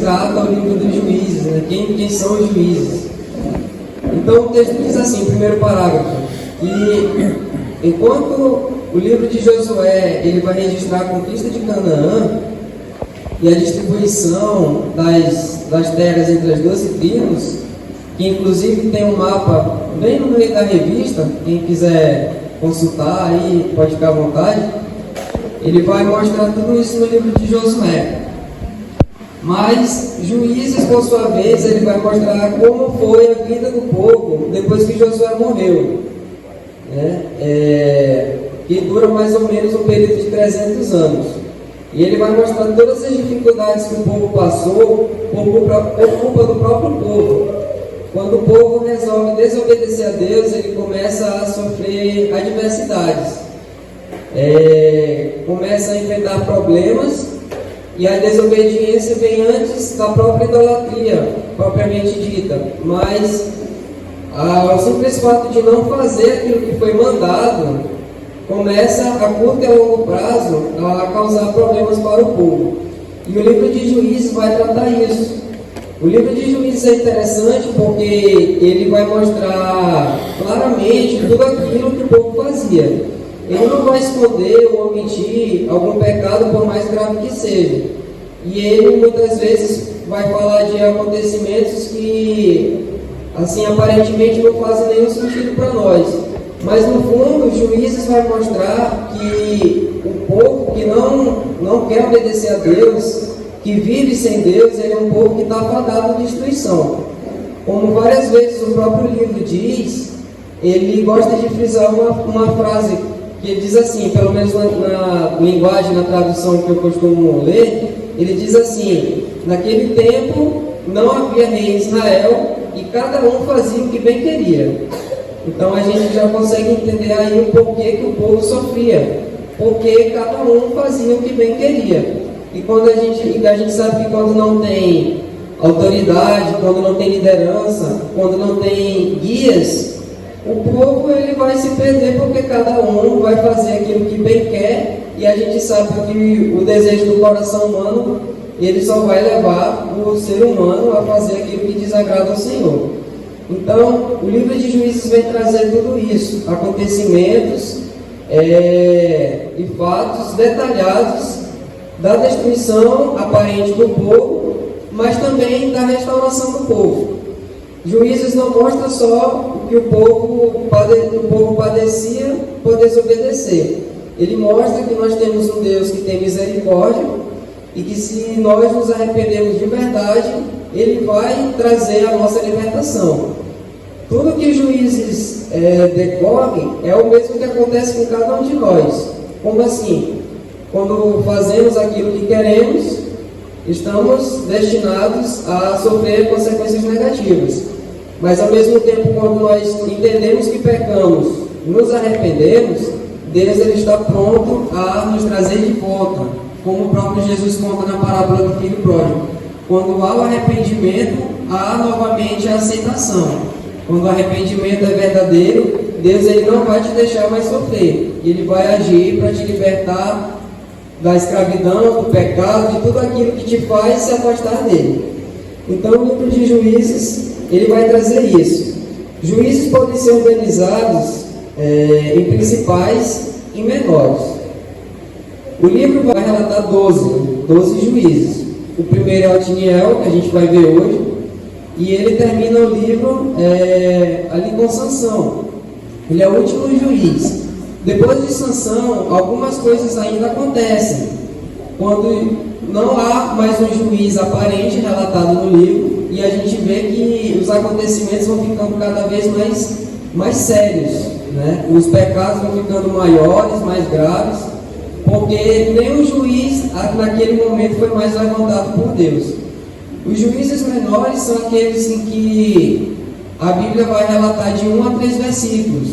trata o livro dos juízes, né? Quem são os juízes. Então o texto diz assim, primeiro parágrafo, que enquanto o livro de Josué ele vai registrar a conquista de Canaã e a distribuição das terras entre as 12 tribos, que inclusive tem um mapa bem no meio da revista, quem quiser consultar aí pode ficar à vontade, ele vai mostrar tudo isso no livro de Josué. Mas Juízes, por sua vez, ele vai mostrar como foi a vida do povo depois que Josué morreu, né? Que dura mais ou menos um período de 300 anos. E ele vai mostrar todas as dificuldades que o povo passou por culpa do próprio povo. Quando o povo resolve desobedecer a Deus, ele começa a sofrer adversidades. Começa a enfrentar problemas. E a desobediência vem antes da própria idolatria, propriamente dita. Mas o simples fato de não fazer aquilo que foi mandado, começa a curto e a longo prazo a causar problemas para o povo. E o livro de Juízes vai tratar isso. O livro de Juízes é interessante porque ele vai mostrar claramente tudo aquilo que o povo fazia. Ele não vai esconder ou omitir algum pecado, por mais grave que seja. E ele muitas vezes vai falar de acontecimentos que, assim, aparentemente não fazem nenhum sentido para nós. Mas no fundo, os Juízes vai mostrar que o povo que não quer obedecer a Deus, que vive sem Deus, ele é um povo que está fadado à destruição. Como várias vezes o próprio livro diz, ele gosta de frisar uma frase que ele diz assim, pelo menos na linguagem, na tradução que eu costumo ler, ele diz assim: naquele tempo não havia rei em Israel e cada um fazia o que bem queria. Então a gente já consegue entender aí o porquê que o povo sofria, porque cada um fazia o que bem queria. E quando a gente sabe que quando não tem autoridade, quando não tem liderança, quando não tem guias, o povo ele vai se perder porque cada um vai fazer aquilo que bem quer, e a gente sabe que o desejo do coração humano ele só vai levar o ser humano a fazer aquilo que desagrada ao Senhor. Então, o livro de Juízes vem trazer tudo isso, acontecimentos e fatos detalhados da destruição aparente do povo, mas também da restauração do povo. Juízes não mostra só o que o povo padecia por desobedecer. Ele mostra que nós temos um Deus que tem misericórdia e que, se nós nos arrependermos de verdade, Ele vai trazer a nossa libertação. Tudo que os Juízes decorrem é o mesmo que acontece com cada um de nós. Como assim? Quando fazemos aquilo que queremos, estamos destinados a sofrer consequências negativas. Mas ao mesmo tempo, quando nós entendemos que pecamos, nos arrependemos, Deus ele está pronto a nos trazer de volta, como o próprio Jesus conta na parábola do filho pródigo. Quando há o arrependimento, há novamente a aceitação. Quando o arrependimento é verdadeiro, Deus ele não vai te deixar mais sofrer. Ele vai agir para te libertar da escravidão, do pecado, de tudo aquilo que te faz se afastar dele. Então o livro de Juízes ele vai trazer isso. Juízes podem ser organizados em principais e menores. O livro vai relatar 12 juízes. O primeiro é Otiniel, que a gente vai ver hoje, e ele termina o livro ali com Sansão. Ele é o último juiz. Depois de Sansão, algumas coisas ainda acontecem. Quando não há mais um juiz aparente relatado no livro, e a gente vê que os acontecimentos vão ficando cada vez mais sérios, né? Os pecados vão ficando maiores, mais graves, porque nenhum juiz naquele momento foi mais levantado por Deus. Os juízes menores são aqueles em que a Bíblia vai relatar de 1 a 3 versículos,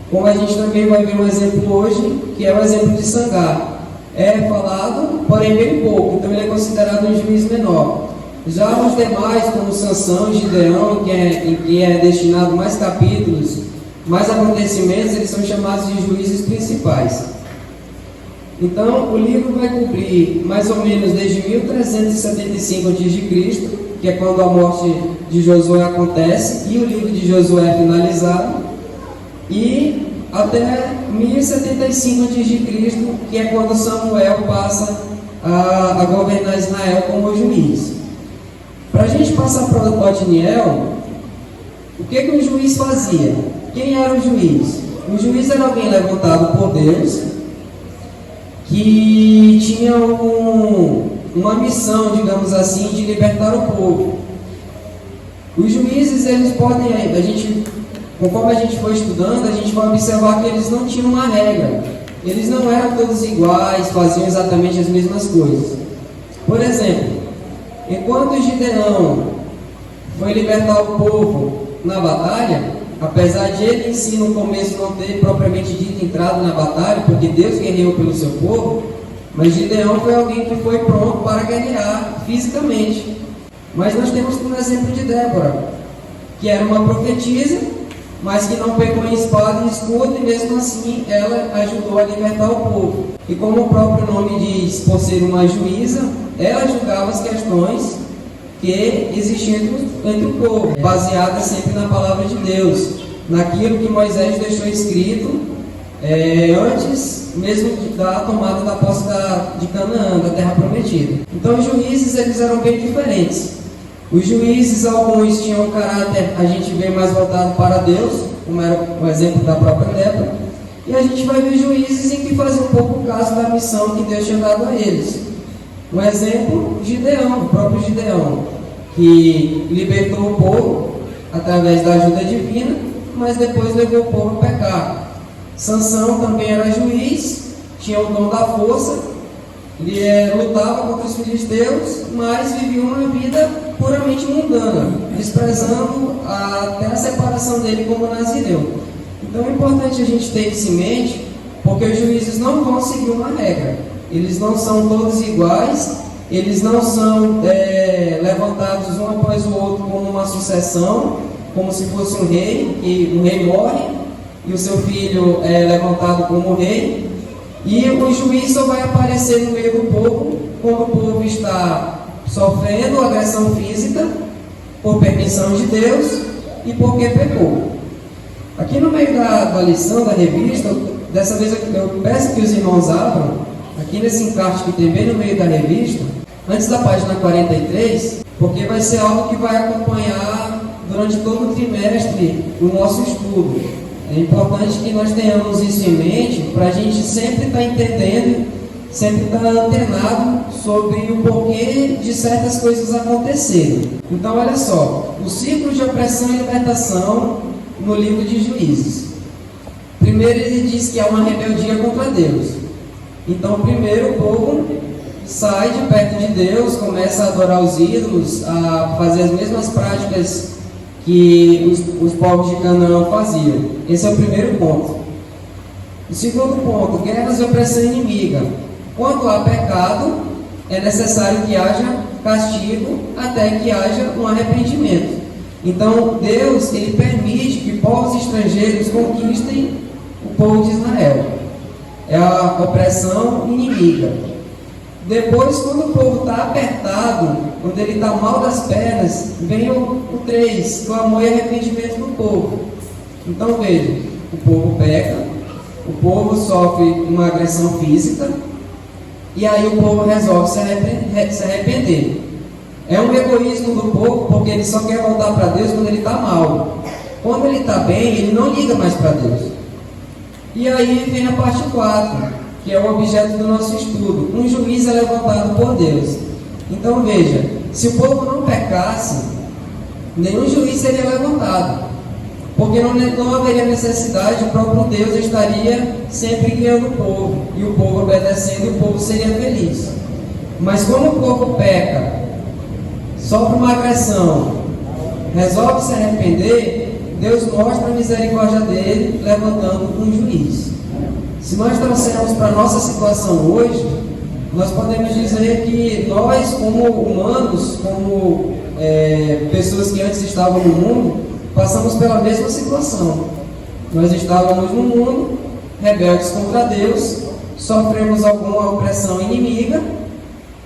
como a gente também vai ver um exemplo hoje, que é o exemplo de Sangar. É falado, porém bem pouco, então ele é considerado um juiz menor. Já os demais, como Sansão e Gideão, em que é destinado mais capítulos, mais acontecimentos, eles são chamados de juízes principais. Então, o livro vai cobrir mais ou menos desde 1375 a.C., que é quando a morte de Josué acontece, e o livro de Josué é finalizado, e até 1075 a.C., que é quando Samuel passa a governar Israel como juiz. Para a gente passar para Otiniel, o que o juiz fazia? Quem era o juiz? O juiz era alguém levantado por Deus, que tinha uma missão, digamos assim, de libertar o povo. Os juízes, eles podem, conforme a gente for estudando, a gente vai observar que eles não tinham uma regra. Eles não eram todos iguais, faziam exatamente as mesmas coisas. Por exemplo, enquanto Gideão foi libertar o povo na batalha, apesar de ele em si no começo não ter propriamente dito entrado na batalha, porque Deus guerreou pelo seu povo, mas Gideão foi alguém que foi pronto para guerrear fisicamente. Mas nós temos como exemplo de Débora, que era uma profetisa, mas que não pegou em espada e escudo, e mesmo assim ela ajudou a libertar o povo. E como o próprio nome diz, por ser uma juíza, ela julgava as questões que existiam entre o povo, baseada sempre na palavra de Deus, naquilo que Moisés deixou escrito antes mesmo da tomada da posse de Canaã, da terra prometida. Então os juízes, eles eram bem diferentes. Os juízes, alguns tinham um caráter, a gente vê mais voltado para Deus, como era o exemplo da própria Débora, e a gente vai ver juízes em que faziam um pouco caso da missão que Deus tinha dado a eles. Um exemplo, Gideão, o próprio Gideão, que libertou o povo através da ajuda divina, mas depois levou o povo a pecar. Sansão também era juiz, tinha o dom da força, ele lutava contra os filisteus, mas vivia uma vida puramente mundana, desprezando até a separação dele como nazireu. Então é importante a gente ter isso em mente, porque os juízes não vão seguir uma regra. Eles não são todos iguais, eles não são levantados um após o outro como uma sucessão, como se fosse um rei, e o rei morre, e o seu filho é levantado como rei, e o juiz só vai aparecer no meio do povo quando o povo está sofrendo agressão física por permissão de Deus e porque pecou. Aqui no meio da lição, da revista, dessa vez eu peço que os irmãos abram, aqui nesse encarte que tem bem no meio da revista, antes da página 43, porque vai ser algo que vai acompanhar durante todo o trimestre o nosso estudo. É importante que nós tenhamos isso em mente para a gente sempre estar entendendo, sempre estar antenado sobre o porquê de certas coisas acontecerem. Então, olha só, o ciclo de opressão e libertação no livro de Juízes. Primeiro ele diz que há uma rebeldia contra Deus. Então, primeiro o povo sai de perto de Deus, começa a adorar os ídolos, a fazer as mesmas práticas que os povos de Canaã faziam. Esse é o primeiro ponto. O segundo ponto, guerras e opressão inimiga. Quando há pecado, é necessário que haja castigo até que haja um arrependimento. Então, Deus, ele permite que povos estrangeiros conquistem o povo de Israel. É a opressão inimiga. Depois, quando o povo está apertado, quando ele está mal das pernas, vem o 3, clamor e arrependimento do povo. Então veja, o povo peca, o povo sofre uma agressão física, e aí o povo resolve se arrepender. É um egoísmo do povo, porque ele só quer voltar para Deus quando ele está mal. Quando ele está bem, ele não liga mais para Deus. E aí vem a parte 4, que é o objeto do nosso estudo. Um juiz é levantado por Deus. Então veja, se o povo não pecasse, nenhum juiz seria levantado, porque não haveria necessidade, o próprio Deus estaria sempre guiando o povo, e o povo obedecendo, e o povo seria feliz. Mas como o povo peca, sofre uma agressão, resolve se arrepender, Deus mostra a misericórdia dele, levantando um juiz. Se nós trouxermos para a nossa situação hoje, nós podemos dizer que nós, como humanos, como pessoas que antes estavam no mundo, passamos pela mesma situação. Nós estávamos no mundo, rebeldes contra Deus, sofremos alguma opressão inimiga,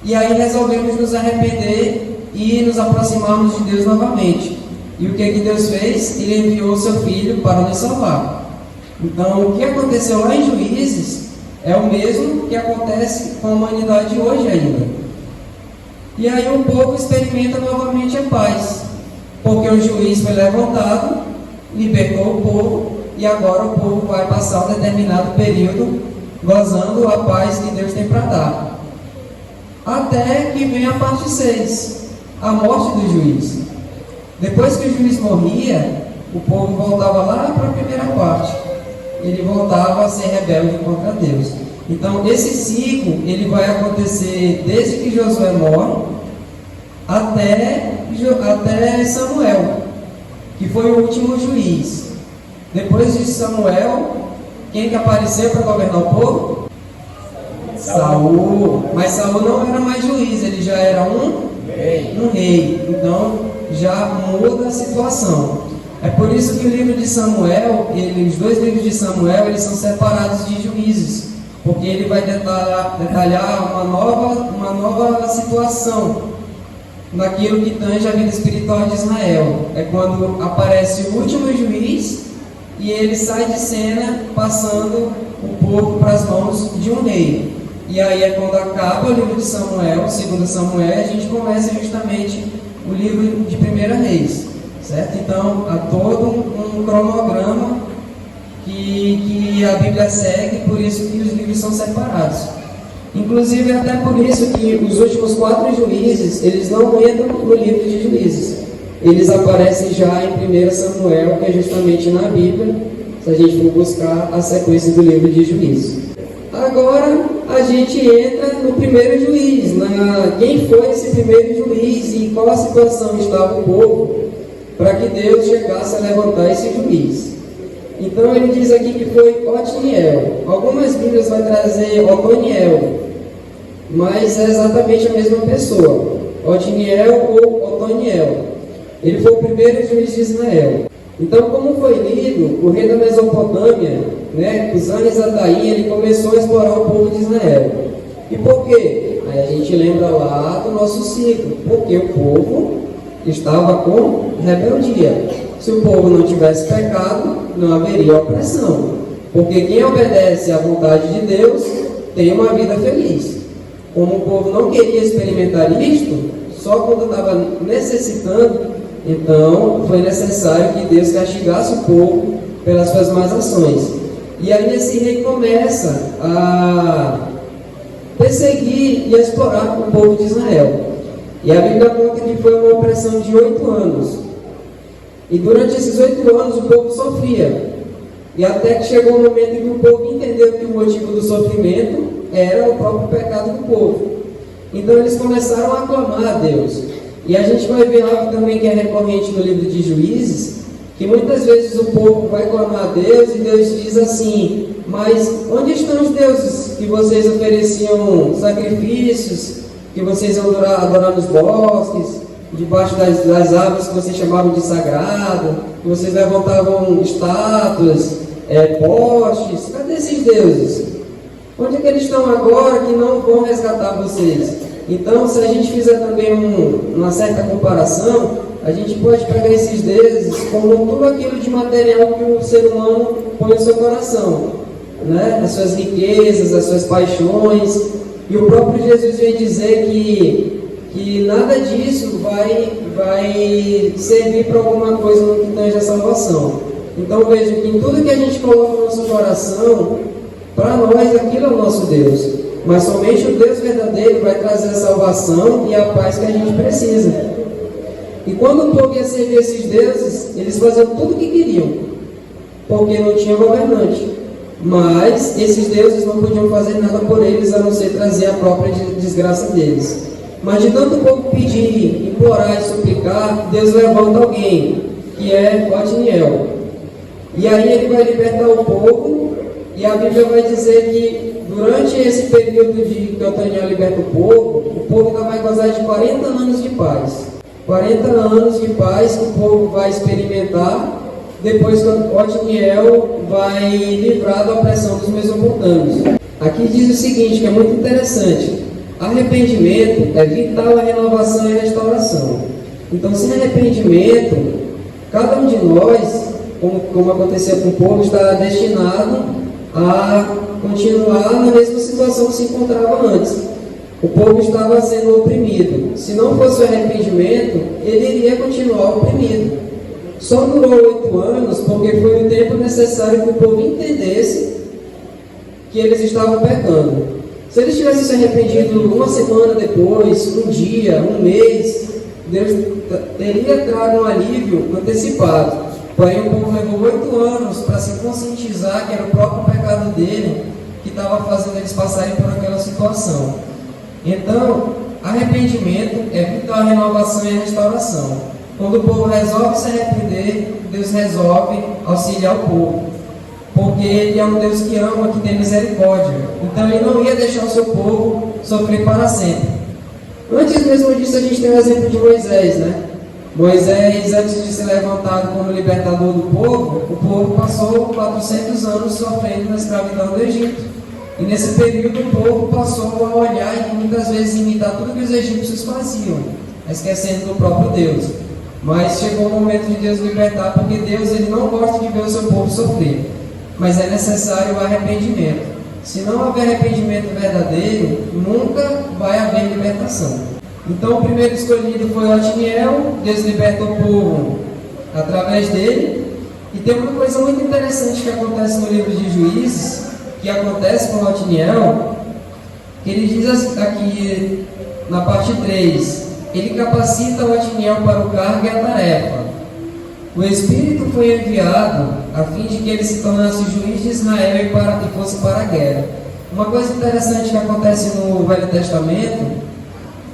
e aí resolvemos nos arrepender e nos aproximarmos de Deus novamente. E o que Deus fez? Ele enviou o seu Filho para nos salvar. Então, o que aconteceu lá em Juízes é o mesmo que acontece com a humanidade hoje ainda. E aí o povo experimenta novamente a paz, porque o juiz foi levantado, libertou o povo, e agora o povo vai passar um determinado período gozando a paz que Deus tem para dar. Até que vem a parte 6, a morte do juiz. Depois que o juiz morria, o povo voltava lá para a primeira parte. Ele voltava a ser rebelde contra Deus. Então, esse ciclo ele vai acontecer desde que Josué morre até Samuel, que foi o último juiz. Depois de Samuel, quem que apareceu para governar o povo? Saul. Mas Saul não era mais juiz, ele já era um rei. Então, já muda a situação. É por isso que o livro de Samuel, os dois livros de Samuel, eles são separados de Juízes, porque ele vai detalhar uma nova situação naquilo que tange a vida espiritual de Israel. É quando aparece o último juiz e ele sai de cena, passando o povo para as mãos de um rei. E aí é quando acaba o livro de Samuel, 2 Samuel, a gente começa justamente o livro de 1 Reis, certo? Então, há todo um cronograma que a Bíblia segue, por isso que os livros são separados. Inclusive, até por isso que os últimos 4 juízes, eles não entram no livro de Juízes. Eles aparecem já em 1 Samuel, que é justamente na Bíblia, se a gente for buscar a sequência do livro de Juízes. Agora, a gente entra no primeiro juiz, quem foi esse primeiro juiz e qual a situação estava o povo para que Deus chegasse a levantar esse juiz. Então ele diz aqui que foi Otiniel. Algumas Bíblias vão trazer Otoniel, mas é exatamente a mesma pessoa, Otiniel ou Otoniel. Ele foi o primeiro juiz de Israel. Então, como foi lido, o rei da Mesopotâmia, Cusã-Risataim, ele começou a explorar o povo de Israel. E por quê? Aí a gente lembra lá do nosso ciclo, porque o povo estava com rebeldia. Se o povo não tivesse pecado, não haveria opressão, porque quem obedece à vontade de Deus tem uma vida feliz. Como o povo não queria experimentar isto, só quando estava necessitando, então foi necessário que Deus castigasse o povo pelas suas más ações. E aí esse rei começa a perseguir e a explorar o povo de Israel. E a Bíblia conta que foi uma opressão de 8 anos. E durante esses 8 anos o povo sofria. E até que chegou o momento em que o povo entendeu que o motivo do sofrimento era o próprio pecado do povo. Então eles começaram a clamar a Deus. E a gente vai ver algo também que é recorrente no livro de Juízes, que muitas vezes o povo vai clamar a Deus e Deus diz assim: mas onde estão os deuses que vocês ofereciam sacrifícios, que vocês iam adorar nos bosques, debaixo das árvores que vocês chamavam de sagrado, que vocês levantavam estátuas, postes? Cadê esses deuses? Onde é que eles estão agora que não vão resgatar vocês? Então, se a gente fizer também uma certa comparação, a gente pode pegar esses deuses como tudo aquilo de material que o ser humano põe no seu coração, as suas riquezas, as suas paixões. E o próprio Jesus vem dizer que nada disso vai servir para alguma coisa no que tange a salvação. Então veja que em tudo que a gente coloca no nosso coração, para nós aquilo é o nosso Deus. Mas somente o Deus verdadeiro vai trazer a salvação e a paz que a gente precisa. E quando o povo ia servir esses deuses, eles faziam tudo o que queriam, porque não tinha governante. Mas esses deuses não podiam fazer nada por eles, a não ser trazer a própria desgraça deles. Mas de tanto o povo pedir, implorar e suplicar, Deus levanta alguém, que é Otiniel. E aí ele vai libertar o povo, e a Bíblia vai dizer que durante esse período de que Otoniel liberta o povo ainda vai gozar de 40 anos de paz. 40 anos de paz que o povo vai experimentar, depois que Otiniel vai livrar da opressão dos mesopotâmios. Aqui diz o seguinte, que é muito interessante: arrependimento é vital à renovação e restauração. Então, sem arrependimento, cada um de nós, como acontecia com o povo, está destinado a continuar na mesma situação que se encontrava antes. O povo estava sendo oprimido. Se não fosse o arrependimento, ele iria continuar oprimido. Só durou 8 anos porque foi o tempo necessário que o povo entendesse que eles estavam pecando. Se eles tivessem se arrependido uma semana depois, um dia, um mês, Deus teria trago um alívio antecipado. Porém, o povo levou 8 anos para se conscientizar que era o próprio pecado dele que estava fazendo eles passarem por aquela situação. Então, arrependimento é vital a renovação e a restauração. Quando o povo resolve se arrepender, Deus resolve auxiliar o povo, porque Ele é um Deus que ama, que tem misericórdia. Então Ele não ia deixar o seu povo sofrer para sempre. Antes mesmo disso, a gente tem o exemplo de Moisés, né? Moisés, antes de ser levantado como libertador do povo, o povo passou 400 anos sofrendo na escravidão do Egito. E nesse período o povo passou a olhar e muitas vezes imitar tudo que os egípcios faziam, esquecendo do próprio Deus. Mas chegou o momento de Deus libertar, porque Deus ele não gosta de ver o seu povo sofrer. Mas é necessário o arrependimento. Se não houver arrependimento verdadeiro, nunca vai haver libertação. Então o primeiro escolhido foi Otniel. Deus libertou o povo através dele. E tem uma coisa muito interessante que acontece no livro de Juízes, que acontece com Otniel, que ele diz aqui na parte 3, ele capacita Otniel para o cargo e a tarefa. O Espírito foi enviado a fim de que ele se tornasse juiz de Israel e fosse para a guerra. Uma coisa interessante que acontece no Velho Testamento,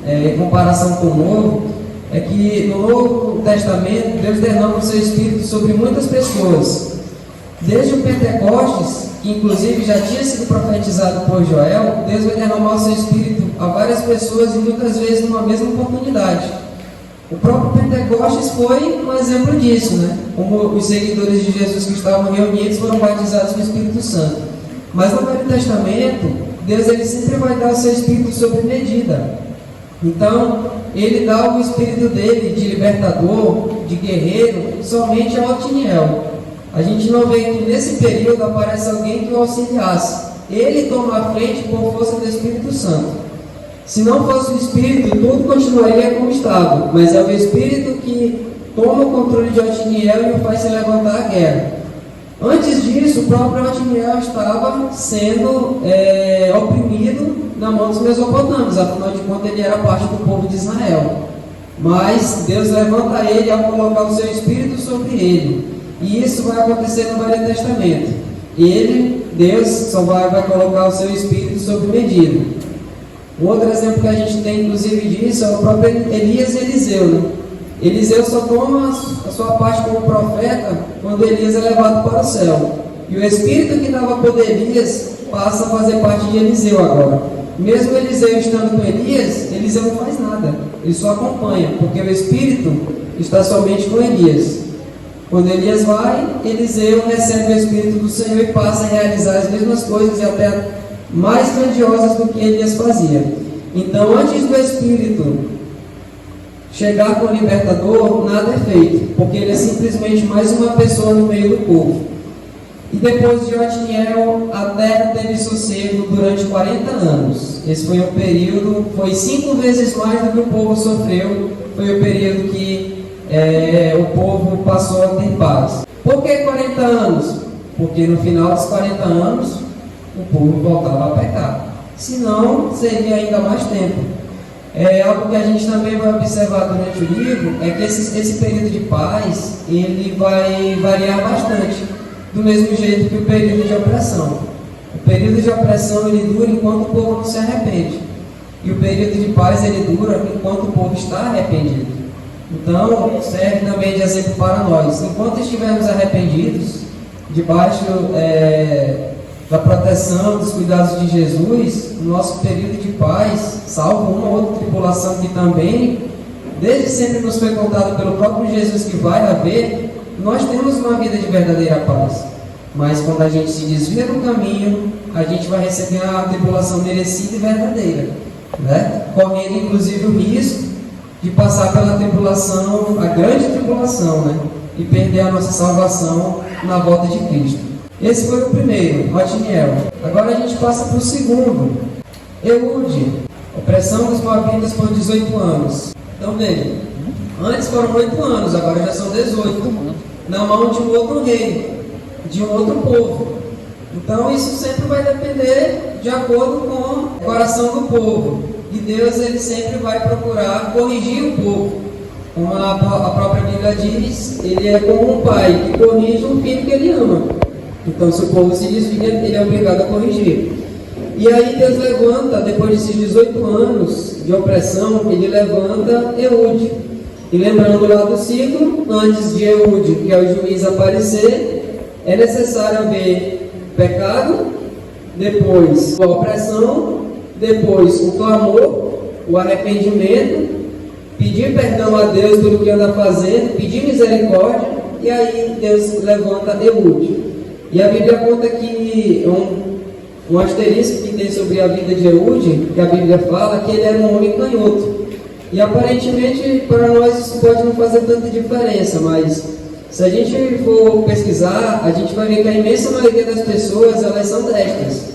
em comparação com o Novo, é que no Novo Testamento Deus derrama o seu Espírito sobre muitas pessoas. Desde o Pentecostes, que inclusive já tinha sido profetizado por Joel, Deus vai derramar o seu Espírito a várias pessoas e muitas vezes numa mesma oportunidade. O próprio Pentecostes foi um exemplo disso, né? Como os seguidores de Jesus que estavam reunidos foram batizados com o Espírito Santo. Mas no Velho Testamento, Deus ele sempre vai dar o seu Espírito sob medida. Então, ele dá o Espírito dele de libertador, de guerreiro, somente a Otniel. A gente não vê que nesse período aparece alguém que o auxiliasse. Ele toma a frente por força do Espírito Santo. Se não fosse o Espírito, tudo continuaria como estava. Mas é o Espírito que toma o controle de Otniel e o faz se levantar à guerra. Antes disso, o próprio Otniel estava sendo oprimido na mão dos mesopotâmios. Afinal de contas, ele era parte do povo de Israel. Mas Deus levanta ele ao colocar o seu Espírito sobre ele. E isso vai acontecer no Velho Testamento. Deus, só vai colocar o seu Espírito sob medida. Um outro exemplo que a gente tem, inclusive, disso é o próprio Elias e Eliseu, né? Eliseu só toma a sua parte como profeta quando Elias é levado para o céu. E o Espírito que dava poder a Elias passa a fazer parte de Eliseu agora. Mesmo Eliseu estando com Elias, Eliseu não faz nada. Ele só acompanha, porque o Espírito está somente com Elias. Quando Elias vai, Eliseu recebe o Espírito do Senhor e passa a realizar as mesmas coisas e até mais grandiosas do que Elias fazia. Então, antes do Espírito chegar com o libertador, nada é feito, porque ele é simplesmente mais uma pessoa no meio do povo. E depois de Otniel, a terra teve sossego durante 40 anos. Esse foi um período, foi 5 vezes mais do que o povo sofreu. Foi o período que o povo passou a ter paz. Por que 40 anos? Porque no final dos 40 anos, o povo voltava a pecar. Senão, seria ainda mais tempo. Algo que a gente também vai observar durante o livro é que esse período de paz, ele vai variar bastante, do mesmo jeito que o período de opressão. O período de opressão, ele dura enquanto o povo não se arrepende. E o período de paz, ele dura enquanto o povo está arrependido. Então, serve também de exemplo para nós. Enquanto estivermos arrependidos, debaixo da proteção, dos cuidados de Jesus, o nosso período de paz, salvo uma ou outra tribulação que também, desde sempre nos foi contado pelo próprio Jesus que vai haver, nós temos uma vida de verdadeira paz. Mas quando a gente se desvia do caminho, a gente vai receber a tribulação merecida e verdadeira, né? Correndo inclusive o risco de passar pela tribulação, a grande tribulação, né? E perder a nossa salvação na volta de Cristo. Esse foi o primeiro, Otniel. Agora a gente passa para o segundo, Eude, opressão dos moabitas por 18 anos. Então veja, antes foram 8 anos, agora já são 18, na mão de um outro rei, de um outro povo. Então isso sempre vai depender de acordo com o coração do povo. E Deus, ele sempre vai procurar corrigir o povo. Como a própria Bíblia diz, ele é como um pai que corrige um filho que ele ama. Então se o povo se desvia, ele é obrigado a corrigir. E aí Deus levanta, depois desses 18 anos de opressão, ele levanta Eude. E lembrando lá do ciclo, antes de Eude, que é o juiz, aparecer, é necessário haver pecado, depois a opressão, depois o clamor, o arrependimento, pedir perdão a Deus pelo que anda fazendo, pedir misericórdia, e aí Deus levanta Eude. E a Bíblia conta que um asterisco que tem sobre a vida de Eude, que a Bíblia fala que ele era um homem canhoto. E aparentemente para nós isso pode não fazer tanta diferença, mas se a gente for pesquisar, a gente vai ver que a imensa maioria das pessoas, elas são destras.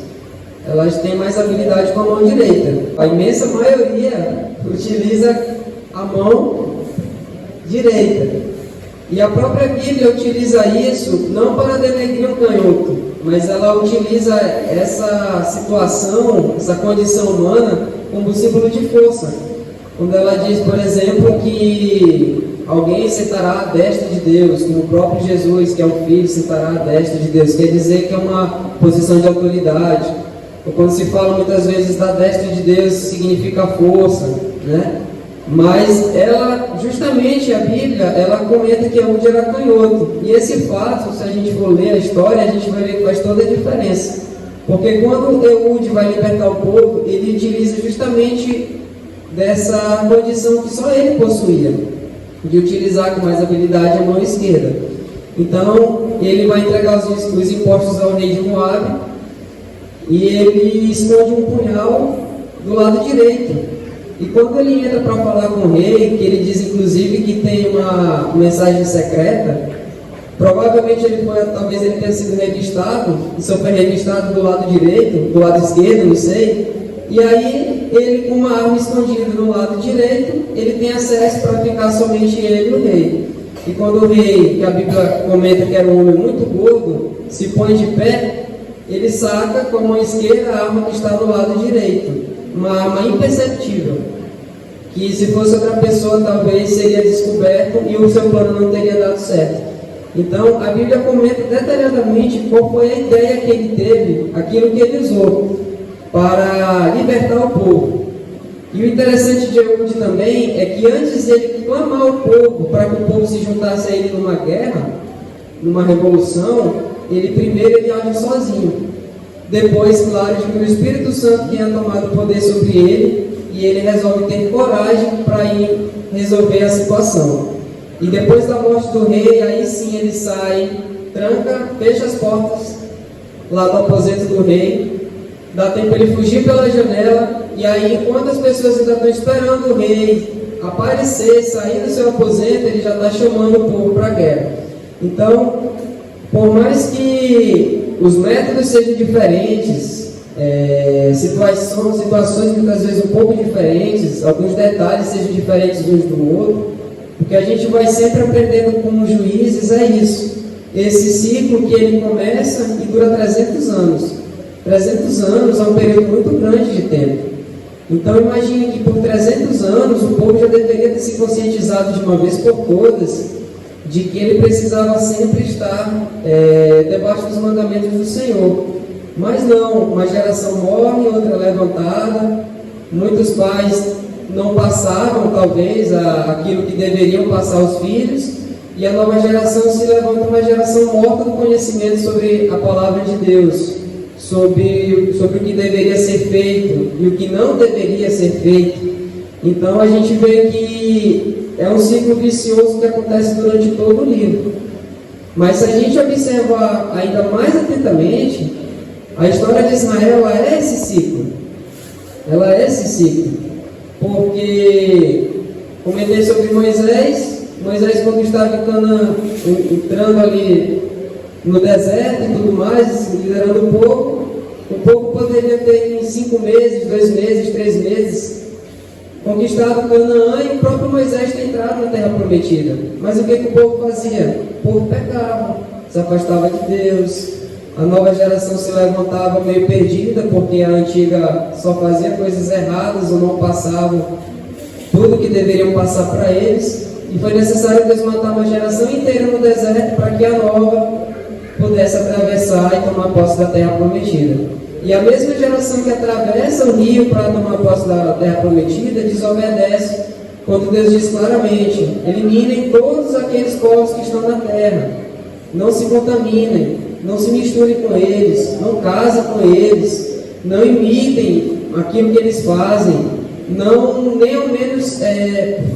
Elas têm mais habilidade com a mão direita. A imensa maioria utiliza a mão direita. E a própria Bíblia utiliza isso não para denegrir o canhoto, mas ela utiliza essa situação, essa condição humana, como símbolo de força. Quando ela diz, por exemplo, que alguém sentará à destra de Deus, como o próprio Jesus, que é o Filho, sentará à destra de Deus, quer dizer que é uma posição de autoridade. Ou quando se fala muitas vezes da destra de Deus, significa força, né? Mas ela, justamente a Bíblia, ela comenta que Eude era canhoto. E esse fato, se a gente for ler a história, a gente vai ver que faz toda a diferença. Porque quando Eude vai libertar o povo, ele utiliza justamente dessa condição que só ele possuía, de utilizar com mais habilidade a mão esquerda. Então, ele vai entregar os impostos ao rei de Moabe, e ele esconde um punhal do lado direito. E quando ele entra para falar com o rei, que ele diz inclusive que tem uma mensagem secreta, provavelmente talvez ele tenha sido revistado, e só foi revistado do lado direito, do lado esquerdo, não sei. E aí ele, com uma arma escondida no lado direito, ele tem acesso para ficar somente ele e o rei. E quando o rei, que a Bíblia comenta que era um homem muito gordo, se põe de pé, ele saca com a mão esquerda a arma que está do lado direito. Uma arma imperceptível, que se fosse outra pessoa talvez seria descoberto e o seu plano não teria dado certo. Então a Bíblia comenta detalhadamente qual foi a ideia que ele teve, aquilo que ele usou para libertar o povo. E o interessante de Eude também é que antes dele clamar o povo para que o povo se juntasse a ele numa guerra, numa revolução, ele age sozinho. Depois, claro, de que o Espírito Santo tenha tomado o poder sobre ele, e ele resolve ter coragem para ir resolver a situação. E depois da morte do rei, aí sim ele sai, tranca, fecha as portas lá do aposento do rei, dá tempo ele fugir pela janela, e aí enquanto as pessoas ainda estão esperando o rei aparecer, sair do seu aposento, ele já está chamando o povo para a guerra. Então, por mais que os métodos sejam diferentes, situações muitas vezes um pouco diferentes, alguns detalhes sejam diferentes uns do outro, o que a gente vai sempre aprendendo como juízes é isso. Esse ciclo que ele começa e dura 300 anos. 300 anos é um período muito grande de tempo. Então imagine que por 300 anos o povo já deveria ter se conscientizado de uma vez por todas de que ele precisava sempre estar debaixo dos mandamentos do Senhor. Mas não, uma geração morre, outra é levantada, muitos pais não passaram talvez aquilo que deveriam passar aos filhos, e a nova geração se levanta, uma geração morta do conhecimento sobre a palavra de Deus, sobre o que deveria ser feito e o que não deveria ser feito. Então a gente vê que é um ciclo vicioso que acontece durante todo o livro. Mas se a gente observar ainda mais atentamente, a história de Israel ela é esse ciclo. Ela é esse ciclo. Porque comentei sobre Moisés quando estava em Canaã, entrando ali no deserto e tudo mais, liderando o povo poderia ter em 5 meses, 2 meses, 3 meses conquistado Canaã e o próprio Moisés ter entrado na terra prometida. Mas o que o povo fazia? O povo pecava, se afastava de Deus, a nova geração se levantava meio perdida, porque a antiga só fazia coisas erradas ou não passavam tudo que deveriam passar para eles, e foi necessário Deus matar uma geração inteira no deserto para que a nova pudesse atravessar e tomar posse da terra prometida. E a mesma geração que atravessa o rio para tomar posse da terra prometida desobedece quando Deus diz claramente: eliminem todos aqueles povos que estão na terra, não se contaminem, não se misturem com eles, não casem com eles, não imitem aquilo que eles fazem, não nem ao menos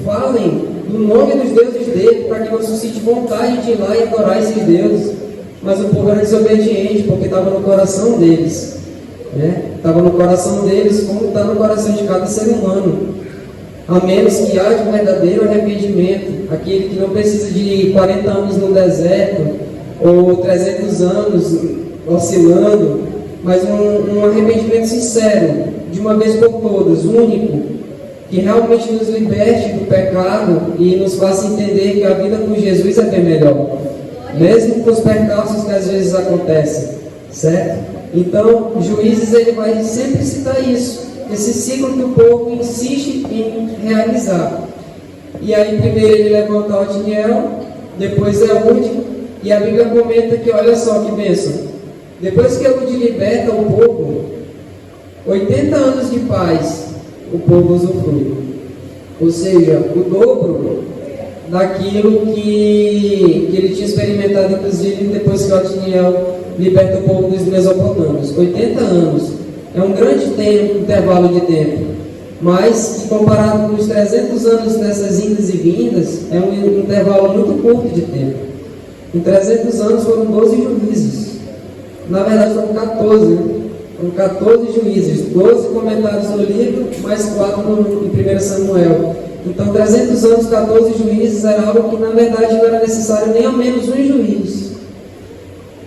falem do nome dos deuses dele, para que não suscite vontade de ir lá e adorar esses deuses. Mas o povo era desobediente, porque estava no coração deles, estava no coração deles, como está no coração de cada ser humano. A menos que haja um verdadeiro arrependimento, aquele que não precisa de 40 anos no deserto, ou 300 anos oscilando, mas um arrependimento sincero, de uma vez por todas, único, que realmente nos liberte do pecado e nos faça entender que a vida com Jesus é bem melhor, mesmo com os percalços que às vezes acontecem, certo? Então, Juízes ele vai sempre citar isso, esse ciclo que o povo insiste em realizar. E aí primeiro ele levanta Otniel, depois Eude, e a Bíblia comenta que, olha só que bênção, depois que Eude liberta o povo, 80 anos de paz o povo usufrui, ou seja, o dobro daquilo que ele tinha experimentado, inclusive depois que Otniel liberta o povo dos Mesopotâmios. 80 anos é um grande tempo, intervalo de tempo, mas que comparado com os 300 anos dessas indas e vindas, é um intervalo muito curto de tempo. Em 300 anos foram 12 juízes, na verdade foram 14, foram 14 juízes, 12 comentados no livro, mais 4 em 1 Samuel. Então 300 anos, 14 juízes era algo que na verdade não era necessário nem ao menos um juiz.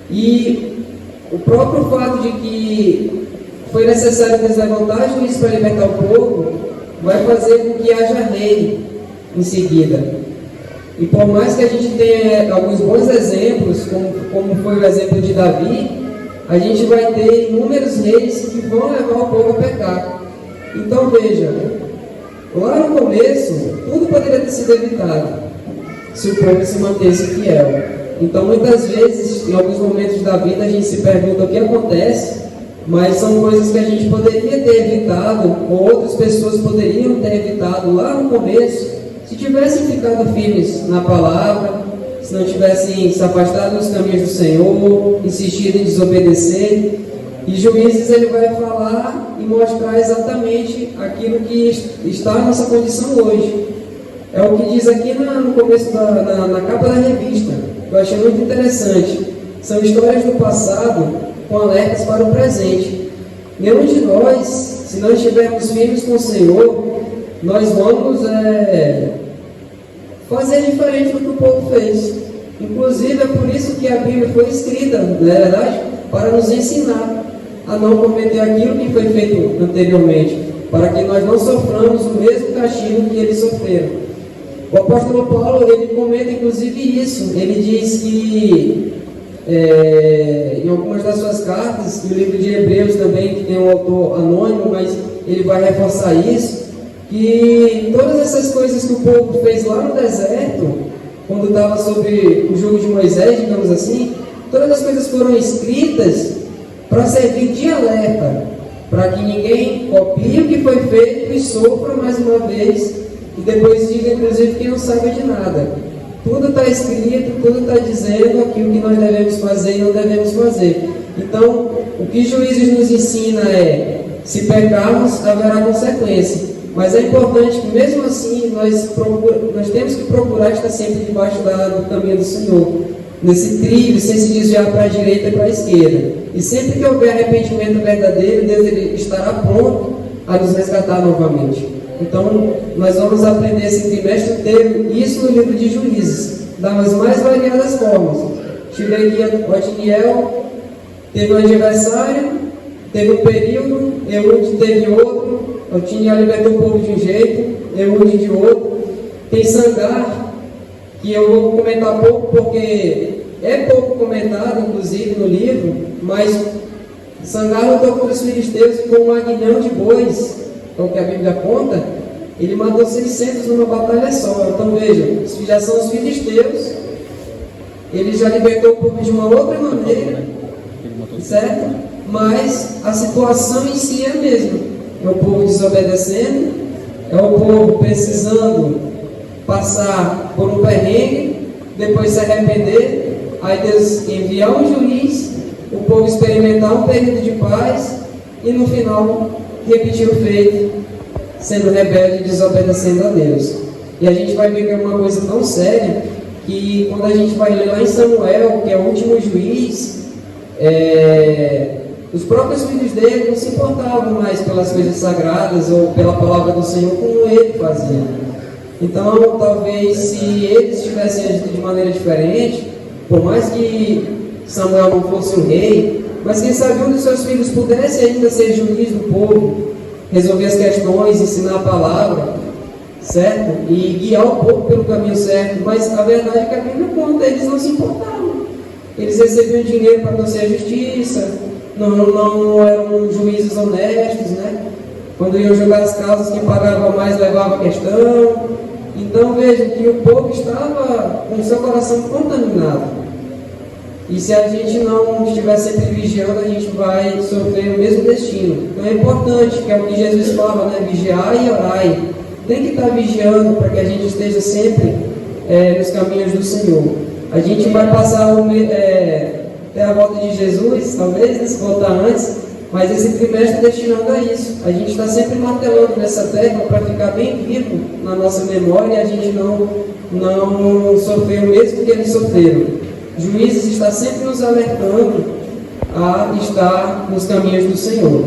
E o próprio fato de que foi necessário Deus levantar juízes para libertar o povo, vai fazer com que haja rei em seguida. E por mais que a gente tenha alguns bons exemplos, como foi o exemplo de Davi, a gente vai ter inúmeros reis que vão levar o povo a pecar. Então veja, lá no começo, tudo poderia ter sido evitado, se o povo se mantesse fiel. Então muitas vezes, em alguns momentos da vida, a gente se pergunta o que acontece, mas são coisas que a gente poderia ter evitado, ou outras pessoas poderiam ter evitado lá no começo, se tivessem ficado firmes na palavra, se não tivessem se afastado dos caminhos do Senhor, insistido em desobedecer. E Juízes ele vai falar e mostrar exatamente aquilo que está na nossa condição hoje. É o que diz aqui no começo na capa da revista, que eu achei muito interessante. São histórias do passado com alertas para o presente. Nenhum de nós, se não estivermos firmes com o Senhor, nós vamos fazer diferente do que o povo fez. Inclusive é por isso que a Bíblia foi escrita, não é verdade? Para nos ensinar a não cometer aquilo que foi feito anteriormente, para que nós não soframos o mesmo castigo que eles sofreram. O apóstolo Paulo, ele comenta inclusive isso. Ele diz que em algumas das suas cartas, no livro de Hebreus também, que tem um autor anônimo, mas ele vai reforçar isso, que todas essas coisas que o povo fez lá no deserto, quando estava sob o jugo de Moisés, digamos assim, todas as coisas foram escritas para servir de alerta, para que ninguém copie o que foi feito e sofra mais uma vez, e depois diga, inclusive, que não sabe de nada. Tudo está escrito, tudo está dizendo aquilo que nós devemos fazer e não devemos fazer. Então, o que Juízes nos ensina é, se pecarmos, haverá consequência. Mas é importante que, mesmo assim, nós temos que procurar estar sempre debaixo do caminho do Senhor. nesse trilho, sem se desviar para a direita e para a esquerda. E sempre que houver arrependimento verdadeiro, Deus ele estará pronto a nos resgatar novamente. Então, nós vamos aprender esse trimestre inteiro, isso no livro de Juízes, das mais variadas formas. Tive aqui o Otiniel, teve um adversário, teve um período, Eude teve outro, Otiniel libertou o povo de um jeito, Eude de outro. Tem Sangar, que eu vou comentar pouco porque é pouco comentado, inclusive, no livro, mas Sangar lutou contra os filisteus com um aguilhão de bois, é o que a Bíblia conta. Ele matou 600 numa batalha só. Então vejam, já são os filisteus, ele já libertou o povo de uma outra maneira, certo? Mas a situação em si é a mesma. É o povo desobedecendo, é o povo precisando passar por um perrengue, depois se arrepender, aí Deus enviar um juiz, o povo experimentar um período de paz e no final repetir o feito, sendo rebelde e desobedecendo a Deus. E a gente vai ver que é uma coisa tão séria que quando a gente vai ler lá em Samuel, que é o último juiz, os próprios filhos dele não se importavam mais pelas coisas sagradas ou pela palavra do Senhor como ele fazia. Então, talvez se eles tivessem agido de maneira diferente, por mais que Samuel não fosse o rei, mas quem sabe um dos seus filhos pudesse ainda ser juiz do povo, resolver as questões, ensinar a palavra, certo? E guiar o povo pelo caminho certo. Mas a verdade é que a Bíblia conta, eles não se importavam. Eles recebiam dinheiro para fazer a justiça, não eram juízes honestos, né? Quando iam jogar as causas, quem pagava mais levava a questão. Então veja que o povo estava com o seu coração contaminado. E se a gente não estiver sempre vigiando, a gente vai sofrer o mesmo destino. Então é importante, que é o que Jesus fala, né? Vigiai e orai. Tem que estar vigiando para que a gente esteja sempre nos caminhos do Senhor. A gente vai passar até a volta de Jesus, talvez, né, se voltar antes, mas esse trimestre destinado a isso. A gente está sempre martelando nessa tecla para ficar bem vivo na nossa memória e a gente não sofrer o mesmo que eles sofreram. Juízes está sempre nos alertando a estar nos caminhos do Senhor.